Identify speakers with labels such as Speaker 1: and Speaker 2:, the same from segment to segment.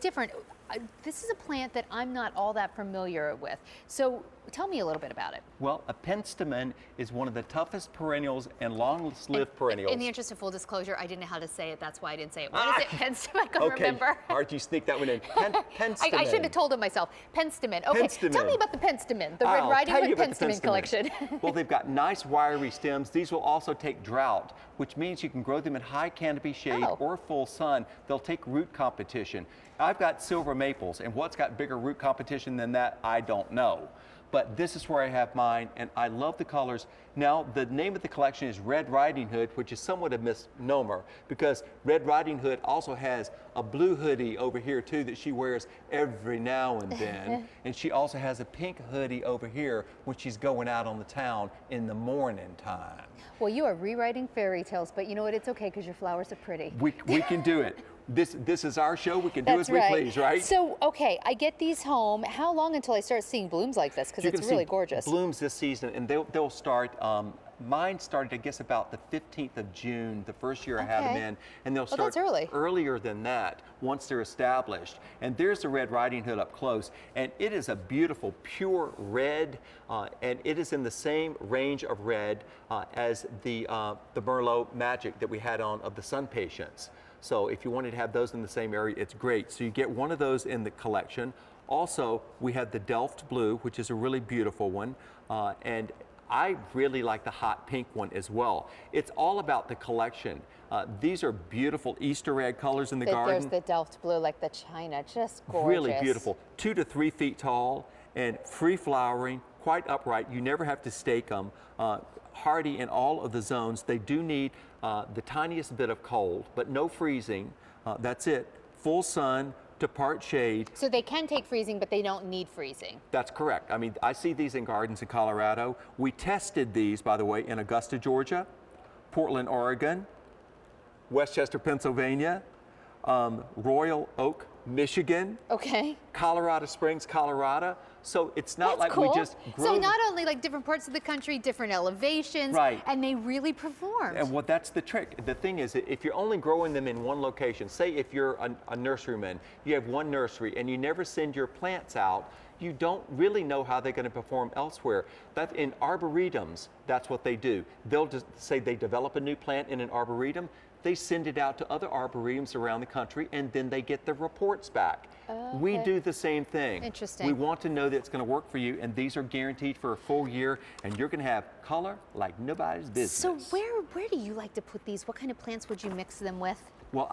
Speaker 1: different. This is a plant that I'm not all that familiar with. So tell me a little bit about it.
Speaker 2: Well, a Penstemon is one of the toughest perennials and long-lived perennials.
Speaker 1: In the interest of full disclosure, I didn't know how to say it. That's why I didn't say it. What is it? Penstemon? I couldn't remember.
Speaker 2: Okay, all right, you sneak that one in. Penstemon.
Speaker 1: I should have told him myself. Penstemon. Okay,
Speaker 2: Penstemon.
Speaker 1: Tell me about the Penstemon, the Red Riding Hood Penstemon collection.
Speaker 2: Well, they've got nice wiry stems. These will also take drought, which means you can grow them in high canopy shade or full sun. They'll take root competition. I've got silver maples, and what's got bigger root competition than that, I don't know. But this is where I have mine, and I love the colors. Now, the name of the collection is Red Riding Hood, which is somewhat a misnomer, because Red Riding Hood also has a blue hoodie over here, too, that she wears every now and then. And she also has a pink hoodie over here when she's going out on the town in the morning time.
Speaker 1: Well, you are rewriting fairy tales, but you know what? It's okay, because your flowers are pretty.
Speaker 2: We can do it. This is our show. We can do as we please, right?
Speaker 1: So, okay, I get these home. How long until I start seeing blooms like this? Because it's really gorgeous.
Speaker 2: Blooms this season, and they'll start. Mine started, I guess, about the 15th of June, the first year I had them in, and they'll start earlier than that once they're established. And there's the Red Riding Hood up close, and it is a beautiful, pure red, and it is in the same range of red as the Merlot Magic that we had on of the Sun Patience. So if you wanted to have those in the same area, it's great. So you get one of those in the collection. Also, we have the Delft Blue, which is a really beautiful one, and I really like the hot pink one as well. It's all about the collection. These are beautiful Easter egg colors in the garden.
Speaker 1: There's the Delft Blue, like the China, just gorgeous.
Speaker 2: Really beautiful. 2 to 3 feet tall and free flowering, quite upright. You never have to stake them. Hardy in all of the zones. They do need the tiniest bit of cold, but no freezing. That's it. Full sun to part shade.
Speaker 1: So they can take freezing, but they don't need freezing.
Speaker 2: That's correct. I mean, I see these in gardens in Colorado. We tested these, by the way, in Augusta, Georgia, Portland, Oregon, Westchester, Pennsylvania, Royal Oak, Michigan.
Speaker 1: Okay.
Speaker 2: Colorado Springs, Colorado. So it's not like we just grow.
Speaker 1: So not only like different parts of the country, different elevations, and they really perform.
Speaker 2: And what that's the trick. The thing is, if you're only growing them in one location, say if you're a nurseryman, you have one nursery and you never send your plants out, you don't really know how they're going to perform elsewhere. That in arboretums, that's what they do. They'll just say they develop a new plant in an arboretum, they send it out to other arboretums around the country, and then they get the reports back. We do the same thing.
Speaker 1: Interesting.
Speaker 2: We want to know that it's going to work for you, and these are guaranteed for a full year, and you're going to have color like nobody's business.
Speaker 1: So where do you like to put these? What kind of plants would you mix them with?
Speaker 2: Well,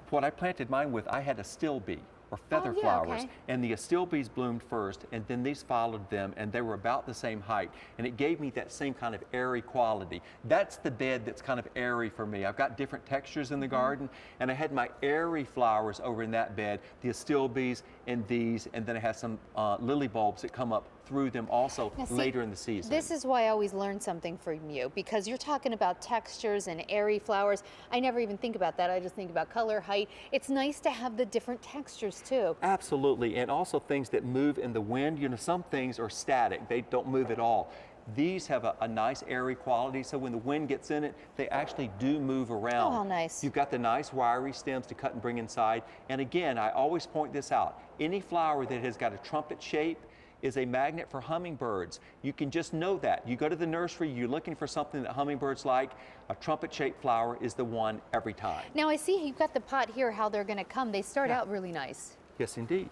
Speaker 2: what I planted mine with, I had a still bee, or feather flowers, and the astilbes bloomed first, and then these followed them, and they were about the same height, and it gave me that same kind of airy quality. That's the bed that's kind of airy for me. I've got different textures in the garden, and I had my airy flowers over in that bed, the astilbes and these, and then I have some lily bulbs that come up through them also later in the season.
Speaker 1: This is why I always learn something from you, because you're talking about textures and airy flowers. I never even think about that. I just think about color, height. It's nice to have the different textures too.
Speaker 2: Absolutely, and also things that move in the wind. You know, some things are static. They don't move at all. These have a nice airy quality, so when the wind gets in it, they actually do move around.
Speaker 1: Oh, how nice.
Speaker 2: You've got the nice wiry stems to cut and bring inside. And again, I always point this out. Any flower that has got a trumpet shape is a magnet for hummingbirds. You can just know that. You go to the nursery, you're looking for something that hummingbirds like, a trumpet-shaped flower is the one every time.
Speaker 1: Now I see you've got the pot here, how they're gonna come. They start out really nice.
Speaker 2: Yes, indeed.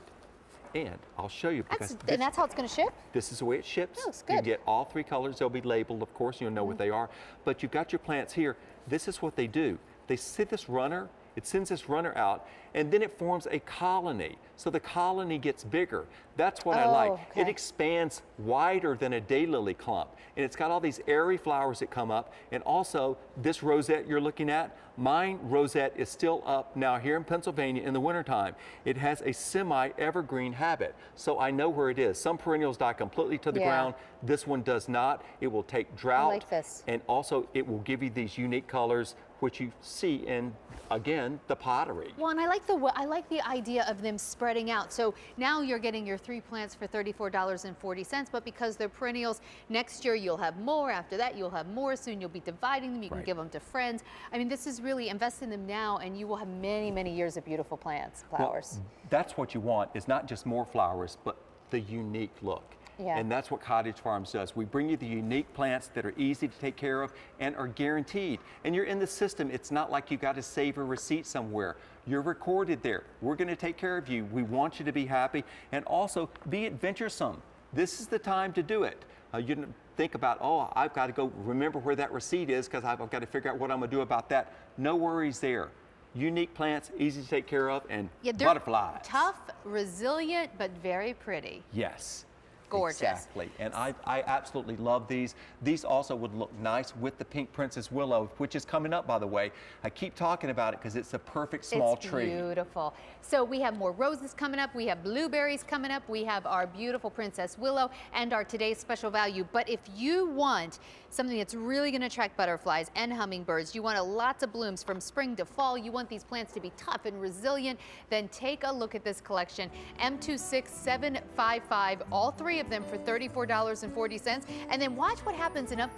Speaker 2: And I'll show you, because
Speaker 1: and that's how it's going to ship?
Speaker 2: This is the way it ships.
Speaker 1: Oh, it's good.
Speaker 2: You get all 3 colors. They'll be labeled, of course. You'll know what they are. But you've got your plants here. This is what they do. They sit this runner. It sends this runner out, and then it forms a colony. So the colony gets bigger. That's what I like. It expands wider than a daylily clump, and it's got all these airy flowers that come up. And also, this rosette you're looking at, mine rosette is still up now here in Pennsylvania in the wintertime. It has a semi-evergreen habit, so I know where it is. Some perennials die completely to the ground. This one does not. It will take drought.
Speaker 1: I like this.
Speaker 2: And also, it will give you these unique colors which you see in, again, the pottery.
Speaker 1: Well, and I like the idea of them spreading out. So now you're getting your 3 plants for $34.40, but because they're perennials, next year you'll have more. After that, you'll have more. Soon you'll be dividing them. You can give them to friends. I mean, this is really invest in them now, and you will have many, many years of beautiful plants, flowers.
Speaker 2: Well, that's what you want, is not just more flowers, but the unique look.
Speaker 1: Yeah.
Speaker 2: And that's what Cottage Farms does. We bring you the unique plants that are easy to take care of and are guaranteed. And you're in the system. It's not like you got to save a receipt somewhere. You're recorded there. We're going to take care of you. We want you to be happy and also be adventuresome. This is the time to do it. You don't think about, oh, I've got to go remember where that receipt is because I've got to figure out what I'm going to do about that. No worries there. Unique plants, easy to take care of, and butterflies.
Speaker 1: Tough, resilient, but very pretty.
Speaker 2: Yes.
Speaker 1: Gorgeous.
Speaker 2: Exactly. And I absolutely love these. These also would look nice with the pink princess willow, which is coming up, by the way. I keep talking about it because it's a perfect small tree.
Speaker 1: It's beautiful. So we have more roses coming up. We have blueberries coming up. We have our beautiful princess willow and our today's special value. But if you want something that's really going to attract butterflies and hummingbirds, you want lots of blooms from spring to fall, you want these plants to be tough and resilient, then take a look at this collection. M26755, all 3 of them for $34.40. And then watch what happens in upcoming